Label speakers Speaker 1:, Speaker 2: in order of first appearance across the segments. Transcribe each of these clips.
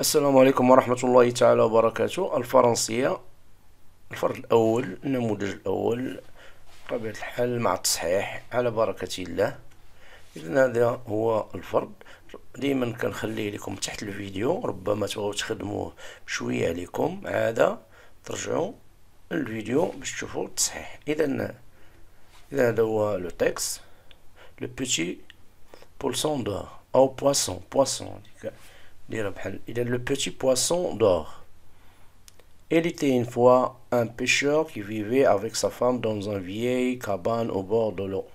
Speaker 1: السلام عليكم ورحمة الله تعالى وبركاته. الفرنسية، الفرد الأول، النموذج الأول، بطبيعة الحال مع التصحيح على بركة الله. إذن هذا هو الفرد. ديما كنخليه لكم تحت الفيديو، ربما تبغوا تخدموه شوية عليكم عادة ترجعوا الفيديو باش تشوفوا التصحيح. إذا هذا هو لو تكست، لو بوتي بولسون دور أو بواسون le petit poisson d'or. Il était une fois un pêcheur qui vivait avec sa femme dans une vieille cabane au bord de l'eau.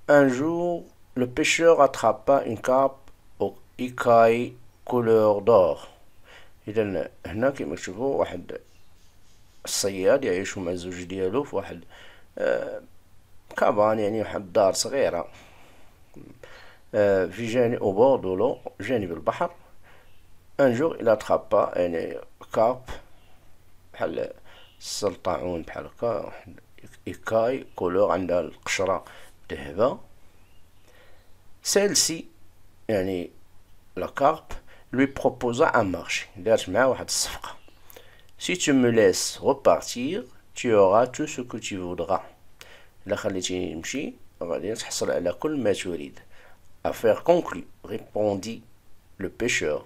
Speaker 1: Un jour, le pêcheur attrapa une carpe aux écailles couleur d'or. إذا هنا كما تشوفوا واحد الصياد يعيش مع الزوج ديالو في واحد كابان، يعني واحد دار صغيرة في جانب au bord de l'eau، جانب البحر. un jour il attrapa يعني كارب بحال السلطعون، بحال هكا واحد إيكاي كولور عندها القشرة ذهبة. celle-ci يعني لا كارب lui proposa un marché، دارت معاه واحد الصفقة. si tu me laisses repartir tu auras tout ce que tu voudras. إلا خليتيني نمشي غادي تحصل على كل ما تريد. affaire conclue répondit le pêcheur.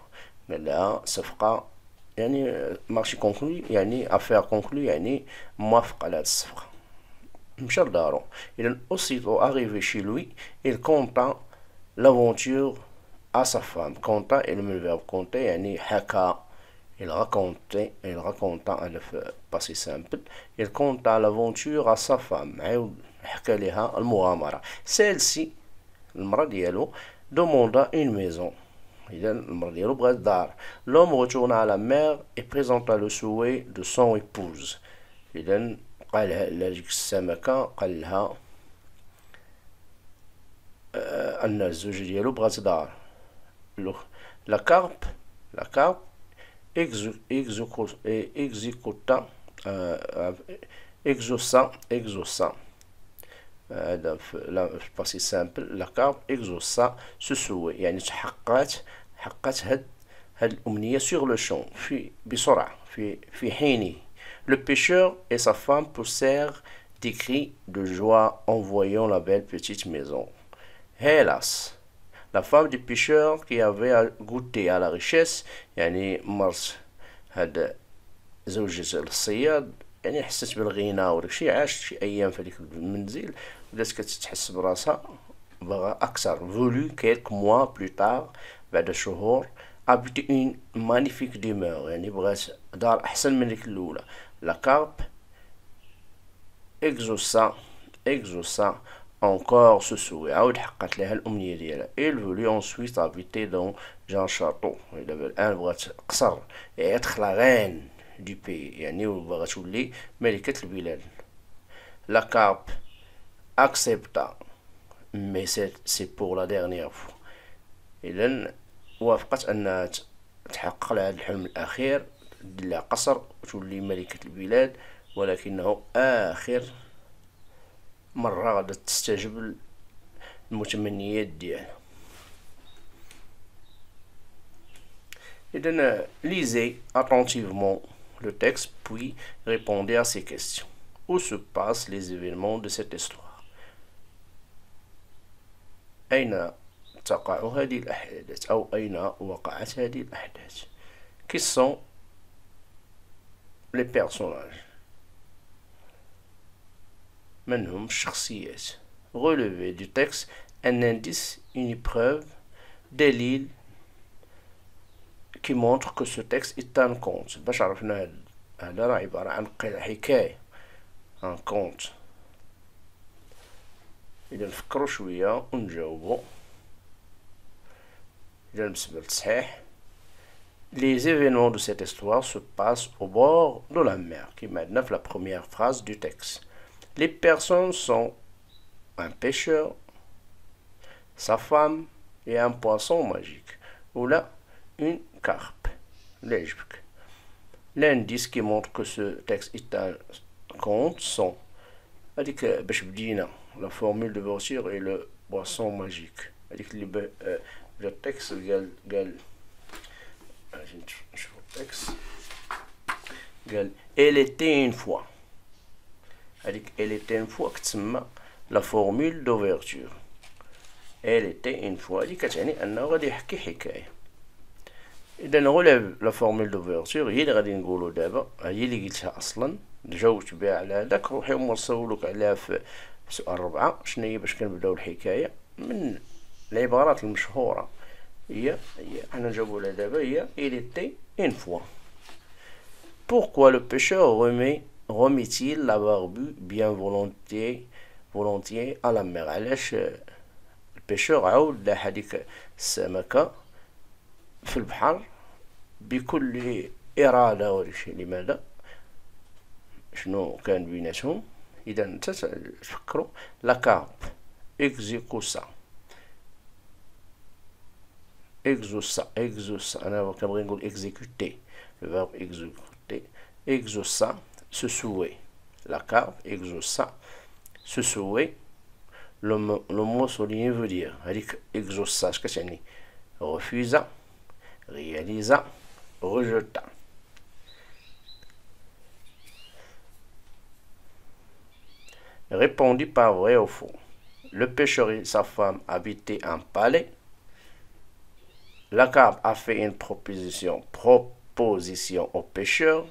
Speaker 1: قال لها صفقة، يعني مارشي كونكلو يعني افير كونكلو، يعني موافق على هاد الصفقة. مشى لدارو. إذا aussitôt arrivé chez lui il conta l'aventure à sa femme. conta est le verbe conter، يعني حكى. il raconta على في passé simple. il conta l'aventure à sa femme، عاود حكى لها المغامرة. celle-ci المرأة ديالو demanda une maison. إذا المرأة ديالو بغات دار. l'homme retourna à la mer et présenta le souhait de son épouse. إذا قالها لهاديك السمكة، قال لها أن الزوج ديالو بغات دار. la carpe exauça هذا في الباسي سامبل. لا كارب اكزوسا سو سوي، يعني حققت هاد الأمنية sur le champ، بسرعة، في حينه. le pêcheur et sa femme poussèrent des cris de joie en voyant la belle petite maison. hélas la femme du pêcheur qui avait goûté à la richesse، يعني مرت هاد زوجة الصياد، يعني حست بالغنى وداكشي، عاشت شي ايام في هذيك المنزل بدات كتحس براسها بغا اكثر. فولو كيلك موا بلو تار، بعد شهور، ابيتي اون مانيفيك ديمور، يعني بغات دار احسن من ديك الاولى. لا كارب اكزوسا encore ce souhait، عاود حققت لها الامنيه ديالها. il voulut ensuite habiter dans un château، دابا الان بغات قصر، être la reine du pays، يعني باغا تولي ملكة البلاد. la carpe accepta mais c'est pour la dernière fois. إذا وافقت أنها تحقق لها الحلم الأخير، دير لها قصر وتولي ملكة البلاد، ولكنه آخر مرة غادا تستجب المتمنيات ديالها. إذا lisez attentivement le texte puis répondez à ces questions. Où se passent les événements de cette histoire؟ أين تقع هذه الأحداث، أو أين وقعت هذه الأحداث؟ Qui sont les personnages؟ من هم الشخصيات؟ Relevez du texte un indice، une preuve، دليل qui montre que ce texte est un conte. باش عرفنا هذا راه عبارة عن حكاية، un conte. إذا نفكروا شوية ونجاوبوا. إذا بالنسبة للتصحيح، les événements de cette histoire se passent au bord de la mer، كما عندنا في la première phrase du texte. les personnes sont un pêcheur، sa femme et un poisson magique، ولا une carpe اللي يعجبك. l'indice qui montre que ce texte est un conte sont هذيك باش بدينا la formule de voiture et le poisson magique. هذيك اللي le texte قال نشوفو اكس قال elle était une fois. هذيك elle était une fois كتسمى لا فورمول دوفرتور. elle était une fois هذه كتعني انه غادي يحكي حكايه. اذا نغلب لا فورمول دوفرتور هي اللي غادي نقولو دابا، هي اللي قلتها اصلا جاوبت بها على هذاك. روحي هما نسولوك عليها في سؤال 4 شنو هي باش كنبداو الحكايه. من العبارات المشهوره هي حنا نجاوبو عليها دابا هي il était une fois. Pourquoi le pêcheur remet-il la barbue bien volontiers à la mer؟ علاش البيشور عاود لاح هذيك السمكة في البحر بكل إرادة ولشي؟ لماذا؟ شنو كان بيناتهم؟ إذا نتا تفكروا لا كارب إكزيكوسا أنا كنبغي نقول إكزيكوتي le verbe exécuter. Exauça, se souhait. La carpe exauça, se souhait. Le mot souligné veut dire exauça, ce que c'est refusa, réalisa, rejeta. Répondit par vrai ou faux. Le pêcheur et sa femme habitaient un palais. La carpe a fait une proposition au pêcheur.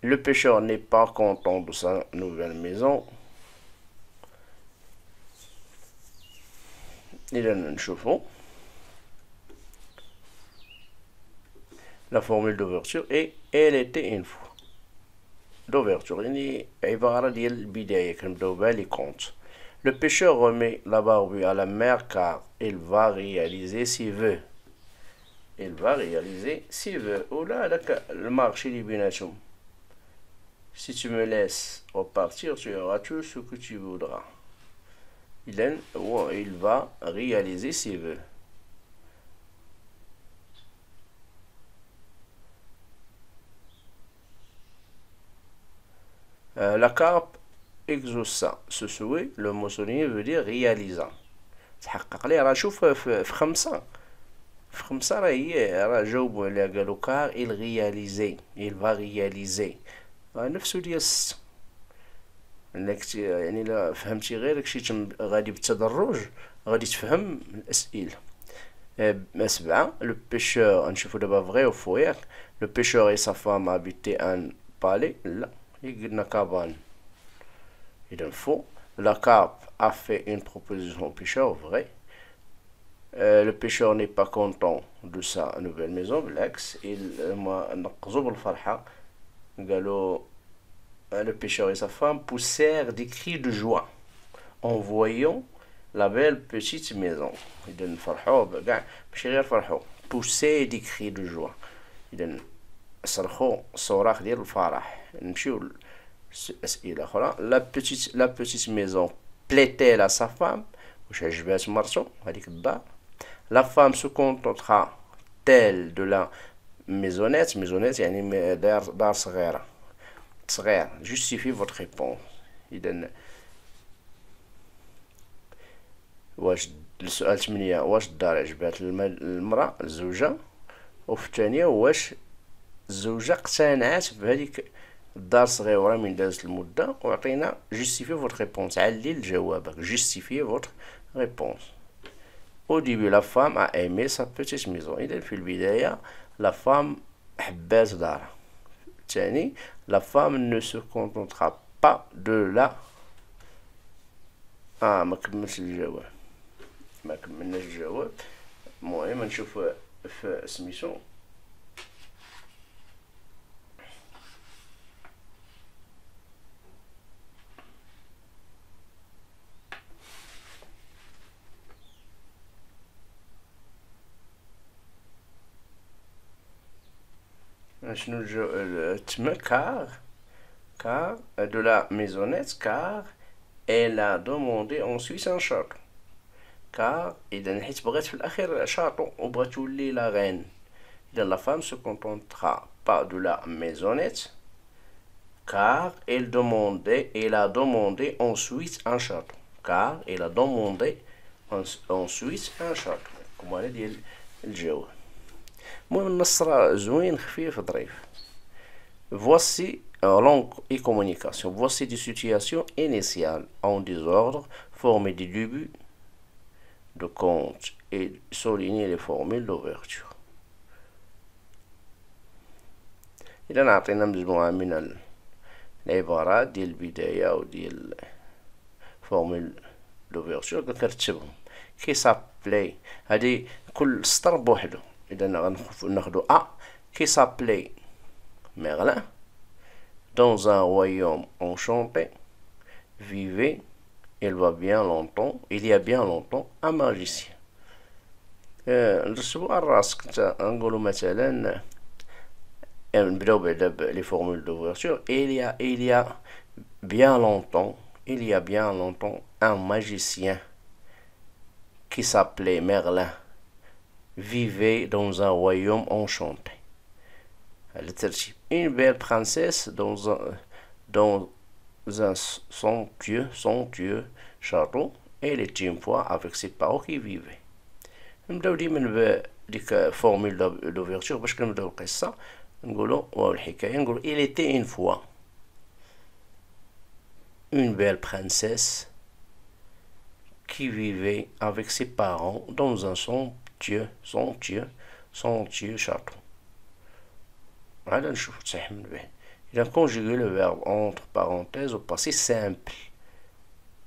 Speaker 1: Le pêcheur n'est pas content de sa nouvelle maison. إذا نشوفوا la formule d'ouverture et elle était une fois. d'ouverture يعني عبارة ديال البداية كنبداو بها لي كونت. Le pêcheur remet la barbue à la mer car il va réaliser s'il veut. Il va réaliser s'il veut. ولا هذاك المارشي اللي بيناتهم. Si tu me laisses repartir, tu auras tout ce que tu voudras. Il va réaliser s'il veut. La carpe exauça ce souhait. Le mot souligné veut dire réalisa. تحقق ليه. راه شوف في 5 راه هي راه جاوبوا عليها قالوا كار il réalisait il va réaliser نفسه ديال 6. انك يعني الا فهمتي غير داكشي غادي بالتدرج غادي تفهم الاسئله. 7 لو بيشور نشوفو دابا فغي و فو ياك. لو بيشور اي سا فام habitaient ان بالي. لا هي قلنا كابان اذا فو. La carpe a fait une proposition au pêcheur, vrai. Le pêcheur n'est pas content de sa nouvelle maison, بالعكس. نقزو بالفرحة. قالوا le pêcheur et sa femme poussèrent des cris de joie en voyant la belle petite maison. إذا نفرحوا كاع ماشي غير فرحوا. pousser des cris de joie. إذا صرخوا صراخ ديال الفرح. نمشيو أسئلة أخرى. la petite maison plaît-elle à sa femme؟ واش عجبات مرتو هذيك الدار؟ la femme se contentera-t-elle de la maisonnette يعني دار صغيرة صغير. justifie votre réponse. إذا واش السؤال 8 واش الدار عجبات المرأة الزوجة؟ وفي الثانية واش الزوجة اقتنعت بهذيك الدار صغيرة من دازت المدة؟ وعطينا justifie votre réponse. علل جوابك. justifie votre réponse. au début la femme a aimé sa petite maison. إذا في البداية la femme حبات دارها. الثاني la femme ne se contentera pas de la ما كملش الجواب. ما كملناش الجواب. المهم نشوف في سميتو. car de la maisonnette car elle a demandé ensuite un château. car إذا حيت بغات في الأخير شاطو وبغات تولي لا غين. إذا la femme se contentera pas de la maisonnette car elle a demandé ensuite un château. car elle a demandé ensuite un château. كما ديال الجواب. المهم النص راه زوين خفيف ظريف. Voici langue et communication. Voici des situations initiales en désordre, former des débuts de compte et souligner les formules d'ouverture. إذا نعطينا مجموعة من العبارات ديال البداية وديال فورمول دوفيرتور كنرتبهم. كي سابلي هادي كل سطر بوحدو. إذا ناخدو كي سابلي Merlin, dans un royaume enchanté, vivait, il y a bien longtemps, un magicien. نرسبو على راسك نتا نقولو مثلا نبداو بعدا لي فورمول دوفرتور. il y a bien longtemps un magicien qui s'appelait Merlin vivait dans un royaume enchanté. Une belle princesse dans un somptueux château. Elle était une fois avec ses parents qui vivaient. نبداو ديما بديك فورمول دوفيرتور باش كنبداو القصة. نقولو واو الحكاية نقولو il était une fois une belle princesse qui vivait avec ses parents dans un somptueux château. هذا نشوف تصحيح من بعد. إذا conjuguer le verbe entre parenthèses au passé simple.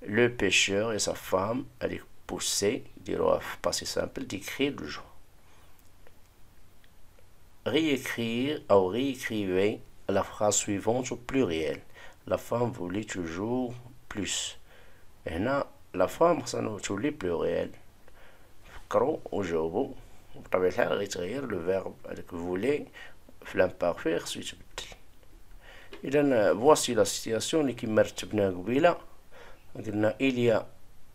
Speaker 1: Le pêcheur et sa femme allaient pousser, dire au passé simple, d'écrire le jour. Réécrire ou réécrivez la phrase suivante au pluriel. La femme voulait toujours plus. هنا la femme خصنا تولي pluriel. فكروا وجاوبوا. بطبيعة الحال غيتغير le verbe هذاك voulait في l'imparfait خصو يتبدل. إذا voici la situation اللي كيما رتبناها قبيلة. قلنا il y a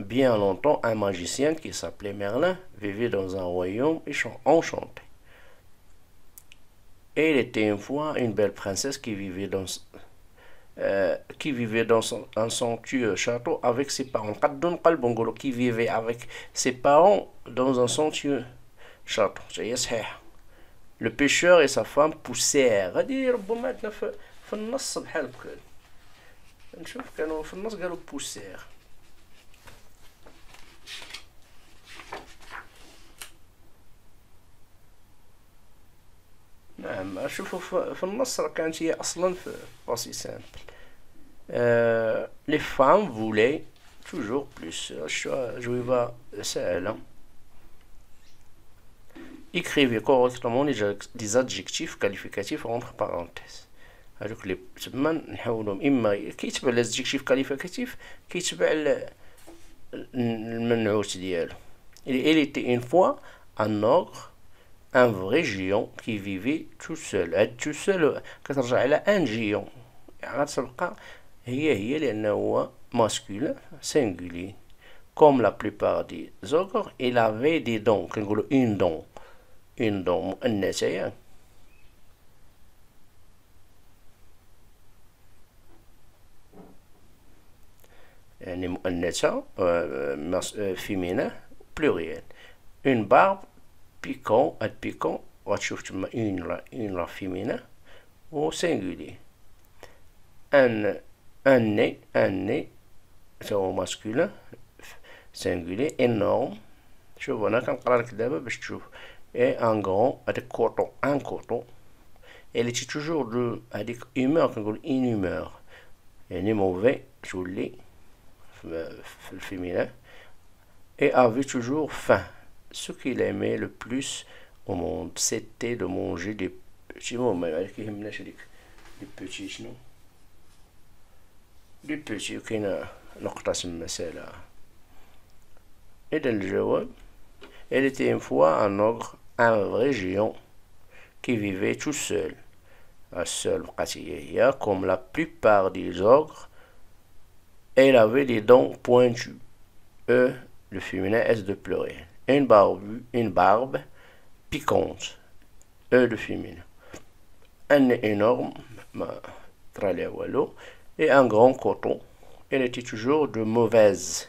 Speaker 1: bien longtemps un magicien qui s'appelait Merlin vivait dans un royaume enchanté. Et il était une fois une belle princesse qui vivait dans un somptueux château avec ses parents. qui vivait avec ses parents dans un somptueux château. C'est صحيح. Le pêcheur et sa femme poussèrent. غادي ربما عندنا في النص بحال هكا. نشوف كانوا في النص قالوا poussèrent. نعم شوفوا في النص كانت هي اصلا في باسي سامبل. les femmes voulaient toujours plus. جويبة سهلة. Écrivez correctement les adjectifs qualificatifs entre parenthèses. هذوك اللي تما نحاولهم إما كيتبع الادجكتيف كاليفيكاتيف كيتبع المنعوت ديالو. Il était une fois un ogre, un vrai géant qui vivait tout seul. هاد tout seul كترجع على un géant. غتبقى هي لأنه هو masculin singulier. Comme la plupart des ogres, il avait des dents. كنقولو une dent. une dent مؤنثة يعني. يعني مؤنثة féminin pluriel. une barbe piquant غتشوف تما une لا féminin و singulier. un nez هو masculin singulier. énorme شوف أنا كنقرا لك دابا باش تشوف. et un grand avec un coton. Elle était toujours de هذيك humeur كنقول une humeur يعني mauvais تولي في الفيمينين. et avait toujours faim. Ce qu'il aimait le plus au monde c'était de manger des petits mots. ما كيهمناش هذيك les petits شنو les petits. كاينه نقطة تما سالة. إذا الجواب elle était une fois un ogre, un vrai géant qui vivait tout seul. Seul comme la plupart des ogres, elle avait des dents pointues. Le féminin S de pluriel. Une barbe piquante. Le féminin. Un nez énorme, et un grand coton. Elle était toujours de mauvaise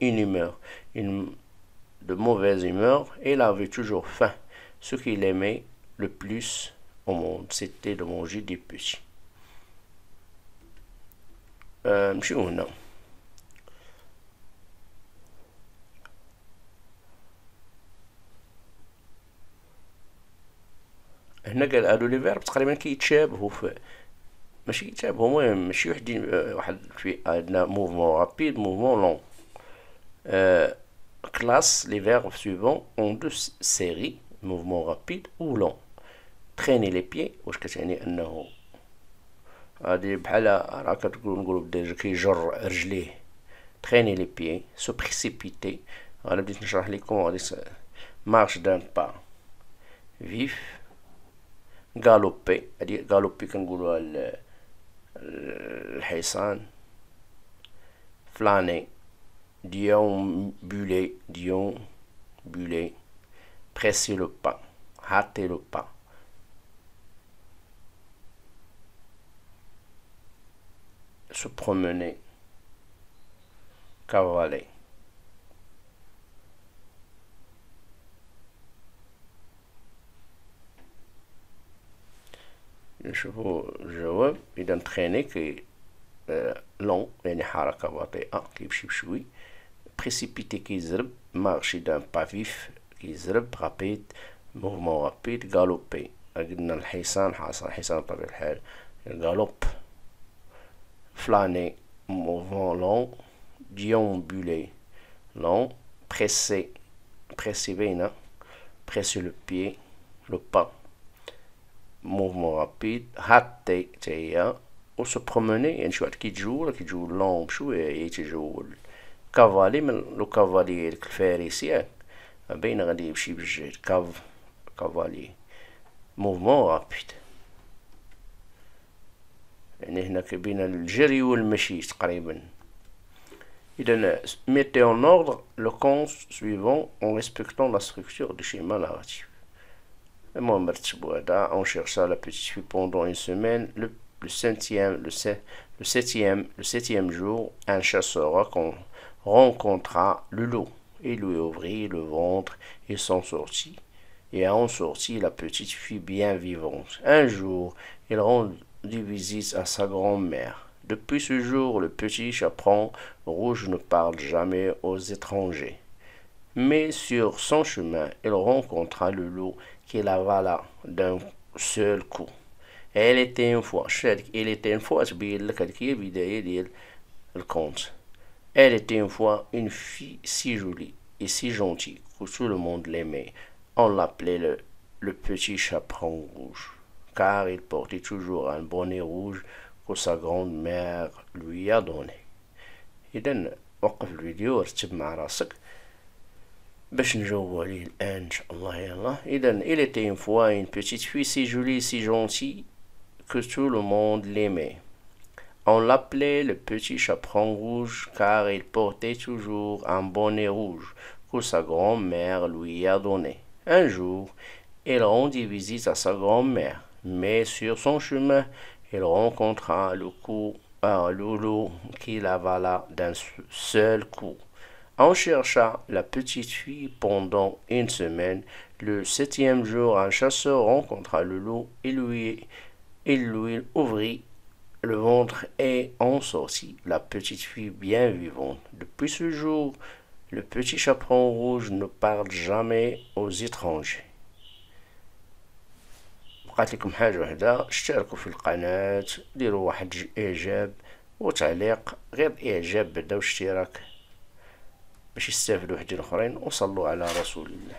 Speaker 1: humeur. de mauvaise humeur. Elle avait toujours faim. ce qu'il aimait le plus au monde, c'était de manger des petits. نمشيو هنا. هنا قال هادو لي فيرب تقريبا كيتشابهوا ماشي كيتشابهوا، المهم ماشي وحدين. واحد في عندنا موفمون رابيد موفمون لون. classe les verbes suivants en deux séries, mouvement rapide ou long. traîner les pieds واش كتعني انه هادي بحال راه كتقولوا بالدارجه كيجر رجليه. traîner les pieds, se précipiter. انا بديت نشرح لكم غادي marche d'un pas vif. galoper هادي galoper كنقولوها الحصان. flâner. déambuler, presser le pas, hâter le pas. Se promener, cavaler. نشوفوا الجواب. إذا traîner كي long يعني حركة بطيئة كيمشي بشوي. précipiter كيزرب. marcher d'un pas vif كيزرب. rapide mouvement rapide. galoper قلنا الحصان حصان بطبيعة الحال galope. flâner mouvement long. déambuler long. presser بينا presser le pied le pas mouvement rapide. hâter تاهي. و se promener يعني شي واحد كيتجول لون بشوية يتجول. كافالي من لو كافالي ديك الفارس ياك باين غادي يمشي بالجهد. كافالي موفمون رابيد يعني هنا كاين الجري والمشي تقريبا. إذا mettez en ordre le compte suivant en respectant la structure du schéma narratif. المهم رتبوا هذا. on chercha la petite fille pendant une semaine. Le septième jour, un chasseur rencontra le loup. Il lui ouvrit le ventre et s'en sortit. Et en sortit la petite fille bien vivante. Un jour, il rendit visite à sa grand-mère. Depuis ce jour, le petit chaperon rouge ne parle jamais aux étrangers. Mais sur son chemin, il rencontra le loup qui l'avala d'un seul coup. Elle était une fois. Elle était une fois تبين لك هذيك هي البداية ديال الكونت. Elle était une fois une fille si jolie et si gentille que tout le monde l'aimait. On l'appelait le petit chaperon rouge, car il portait toujours un bonnet rouge que sa grand-mère lui a donné. إذا وقف الفيديو ورتب مع راسك باش نجاوبو عليه الآن إن شاء الله. يلا. إذا il était une fois une petite fille si jolie et si gentille que tout le monde l'aimait. On l'appelait le petit chaperon rouge car il portait toujours un bonnet rouge que sa grand-mère lui a donné. Un jour, il rendit visite à sa grand-mère, mais sur son chemin, il rencontra le loup qui l'avala d'un seul coup. On chercha la petite fille pendant une semaine. Le septième jour, un chasseur rencontra le loup et il lui ouvrit le ventre et en sortit la petite fille bien vivante. Depuis ce jour, le petit chaperon rouge ne parle jamais aux étrangers. بقات لكم حاجة واحدة. اشتركوا في القناة، ديروا واحد إعجاب وتعليق، غير إعجاب بعدا واشتراك باش يستافدوا وحدين أخرين، وصلوا على رسول الله.